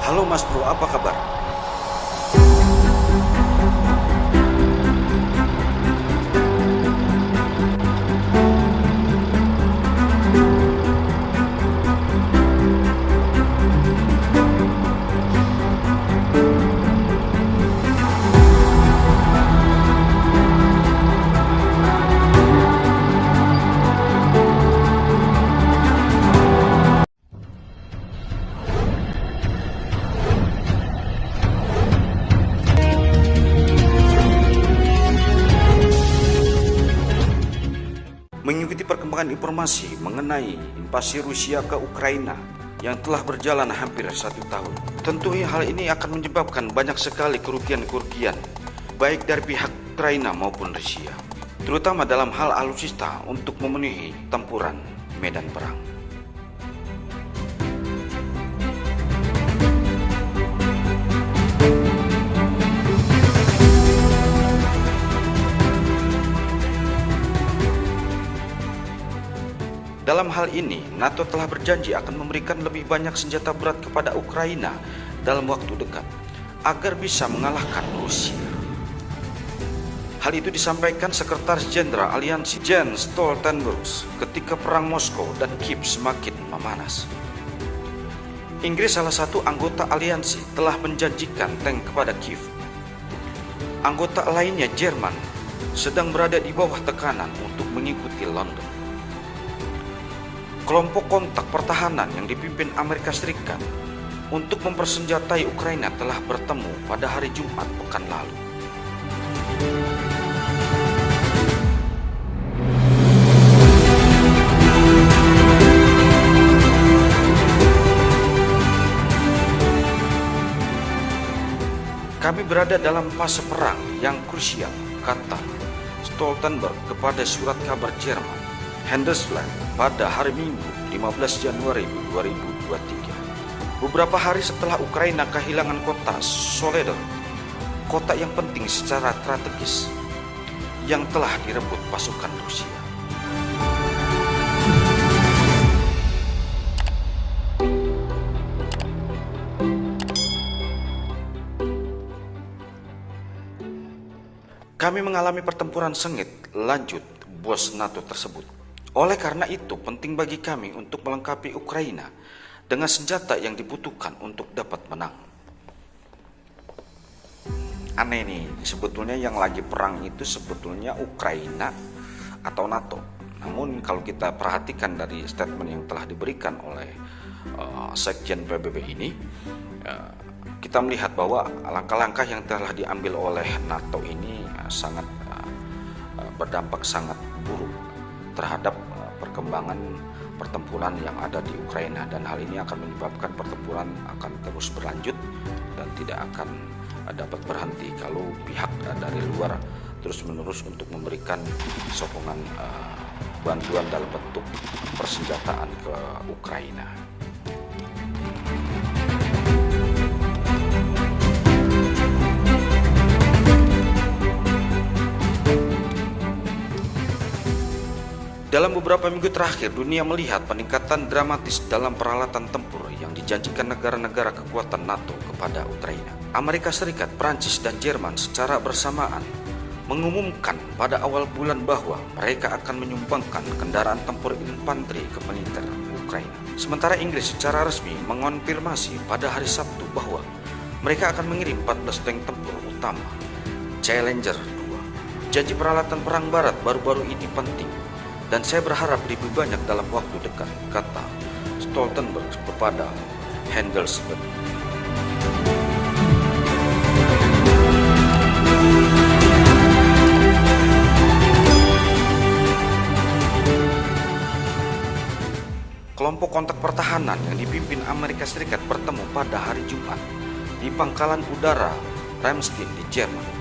Halo Mas Bro, apa kabar? Mengikuti perkembangan informasi mengenai invasi Rusia ke Ukraina yang telah berjalan hampir 1 tahun. Tentu hal ini akan menyebabkan banyak sekali kerugian-kerugian, baik dari pihak Ukraina maupun Rusia, terutama dalam hal alutsista untuk memenuhi tempuran medan perang. Dalam hal ini, NATO telah berjanji akan memberikan lebih banyak senjata berat kepada Ukraina dalam waktu dekat agar bisa mengalahkan Rusia. Hal itu disampaikan Sekretaris Jenderal Aliansi Jens Stoltenberg ketika perang Moskow dan Kiev semakin memanas. Inggris, salah satu anggota aliansi, telah menjanjikan tank kepada Kiev. Anggota lainnya, Jerman, sedang berada di bawah tekanan untuk mengikuti London. Kelompok kontak pertahanan yang dipimpin Amerika Serikat untuk mempersenjatai Ukraina telah bertemu pada hari Jumat pekan lalu. Kami berada dalam fase perang yang krusial, kata Stoltenberg kepada surat kabar Jerman Handelsblatt pada hari Minggu 15 Januari 2023. Beberapa hari setelah Ukraina kehilangan kota Soledar, kota yang penting secara strategis yang telah direbut pasukan Rusia. Kami mengalami pertempuran sengit, lanjut bos NATO tersebut. Oleh karena itu, penting bagi kami untuk melengkapi Ukraina dengan senjata yang dibutuhkan untuk dapat menang. Aneh nih, sebetulnya yang lagi perang itu sebetulnya Ukraina atau NATO. Namun kalau kita perhatikan dari statement yang telah diberikan oleh Sekjen PBB ini, kita melihat bahwa langkah-langkah yang telah diambil oleh NATO ini sangat berdampak sangat buruk terhadap perkembangan pertempuran yang ada di Ukraina, dan hal ini akan menyebabkan pertempuran akan terus berlanjut dan tidak akan dapat berhenti kalau pihak dari luar terus-menerus untuk memberikan sokongan bantuan dalam bentuk persenjataan ke Ukraina. Dalam beberapa minggu terakhir, dunia melihat peningkatan dramatis dalam peralatan tempur yang dijanjikan negara-negara kekuatan NATO kepada Ukraina. Amerika Serikat, Prancis, dan Jerman secara bersamaan mengumumkan pada awal bulan bahwa mereka akan menyumbangkan kendaraan tempur infanteri ke militer Ukraina. Sementara Inggris secara resmi mengonfirmasi pada hari Sabtu bahwa mereka akan mengirim 14 tank tempur utama Challenger 2. Janji peralatan perang barat baru-baru ini penting, dan saya berharap lebih banyak dalam waktu dekat, kata Stoltenberg kepada Handelsblatt. Kelompok kontak pertahanan yang dipimpin Amerika Serikat bertemu pada hari Jumat di pangkalan udara Ramstein di Jerman.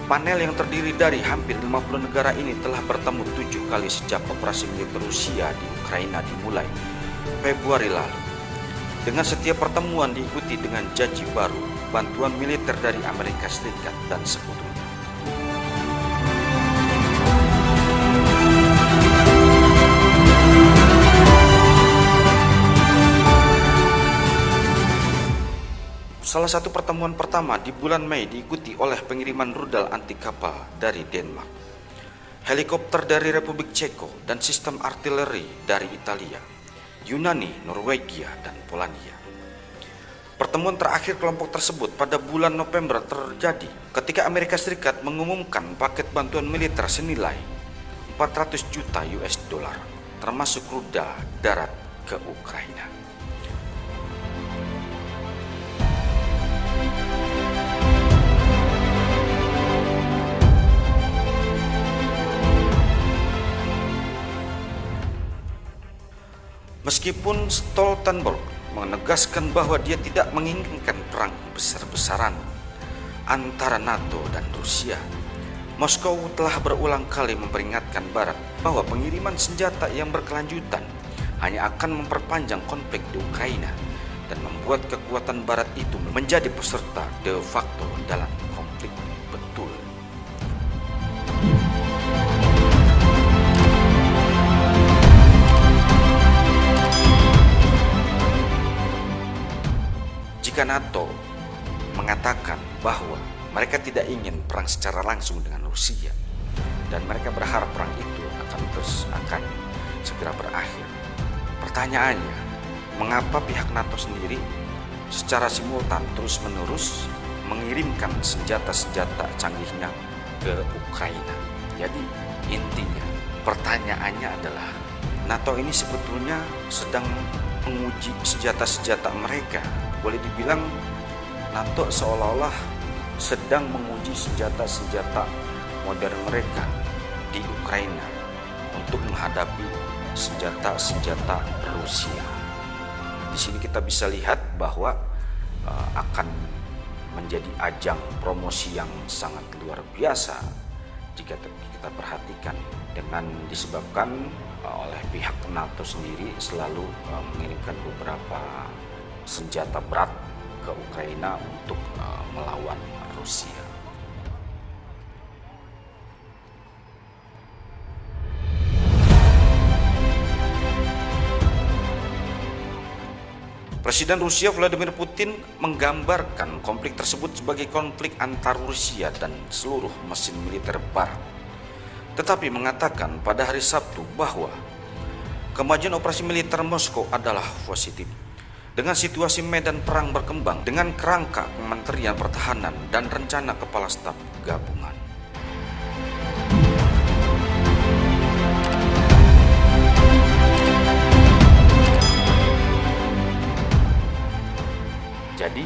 Panel yang terdiri dari hampir 50 negara ini telah bertemu 7 kali sejak operasi militer Rusia di Ukraina dimulai Februari lalu. Dengan setiap pertemuan diikuti dengan janji baru bantuan militer dari Amerika Serikat dan sekutunya. Salah satu pertemuan pertama di bulan Mei diikuti oleh pengiriman rudal anti kapal dari Denmark, helikopter dari Republik Ceko, dan sistem artileri dari Italia, Yunani, Norwegia, dan Polandia. Pertemuan terakhir kelompok tersebut pada bulan November terjadi ketika Amerika Serikat mengumumkan paket bantuan militer senilai 400 juta US dollar, termasuk rudal darat ke Ukraina. Meskipun Stoltenberg menegaskan bahwa dia tidak menginginkan perang besar-besaran antara NATO dan Rusia, Moskow telah berulang kali memperingatkan Barat bahwa pengiriman senjata yang berkelanjutan hanya akan memperpanjang konflik di Ukraina dan membuat kekuatan Barat itu menjadi peserta de facto dalam konflik betul. Jika NATO mengatakan bahwa mereka tidak ingin perang secara langsung dengan Rusia dan mereka berharap perang itu akan segera berakhir, pertanyaannya, mengapa pihak NATO sendiri secara simultan terus-menerus mengirimkan senjata-senjata canggihnya ke Ukraina? Jadi intinya pertanyaannya adalah NATO ini sebetulnya sedang menguji senjata-senjata mereka. Boleh dibilang NATO seolah-olah sedang menguji senjata-senjata modern mereka di Ukraina untuk menghadapi senjata-senjata Rusia. Di sini kita bisa lihat bahwa akan menjadi ajang promosi yang sangat luar biasa jika kita perhatikan, dengan disebabkan oleh pihak NATO sendiri selalu mengirimkan beberapa senjata berat ke Ukraina untuk melawan Rusia. Presiden Rusia Vladimir Putin menggambarkan konflik tersebut sebagai konflik antar Rusia dan seluruh mesin militer Barat, tetapi mengatakan pada hari Sabtu bahwa kemajuan operasi militer Moskow adalah positif. Dengan situasi medan perang berkembang dengan kerangka Kementerian Pertahanan dan rencana Kepala Staf Gabungan. Jadi,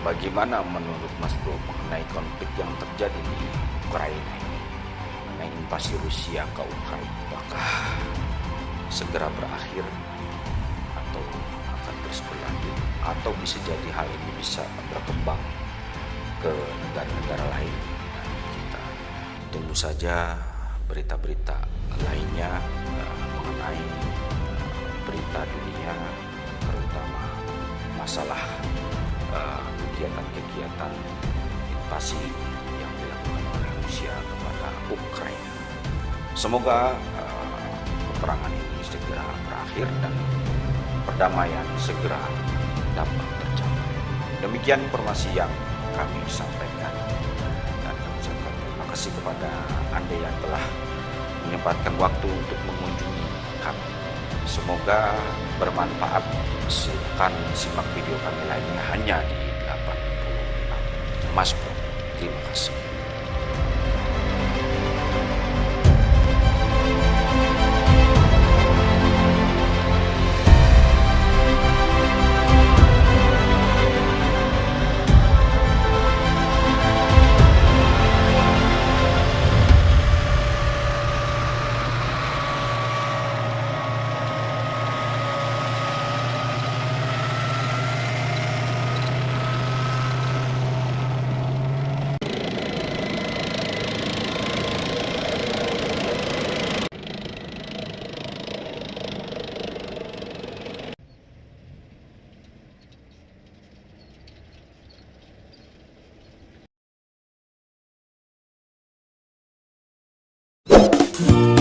bagaimana menurut Mas Bro mengenai konflik yang terjadi di Ukraina ini, mengenai invasi Rusia ke Ukraina? Apakah segera berakhir atau akan terus berlanjut, atau bisa jadi hal ini bisa berkembang ke negara-negara lain? Kita tunggu saja berita-berita lainnya mengenai berita dunia, terutama masalah kegiatan-kegiatan invasi yang dilakukan oleh Rusia kepada Ukraina. Semoga peperangan ini segera berakhir dan perdamaian segera dapat tercapai. Demikian informasi yang kami sampaikan, dan kami ucapkan terima kasih kepada Anda yang telah menyempatkan waktu untuk mengunjungi kami. Semoga bermanfaat. Silakan simak video kami lainnya hanya di 86 Mas Bro. Terima kasih. Thank you.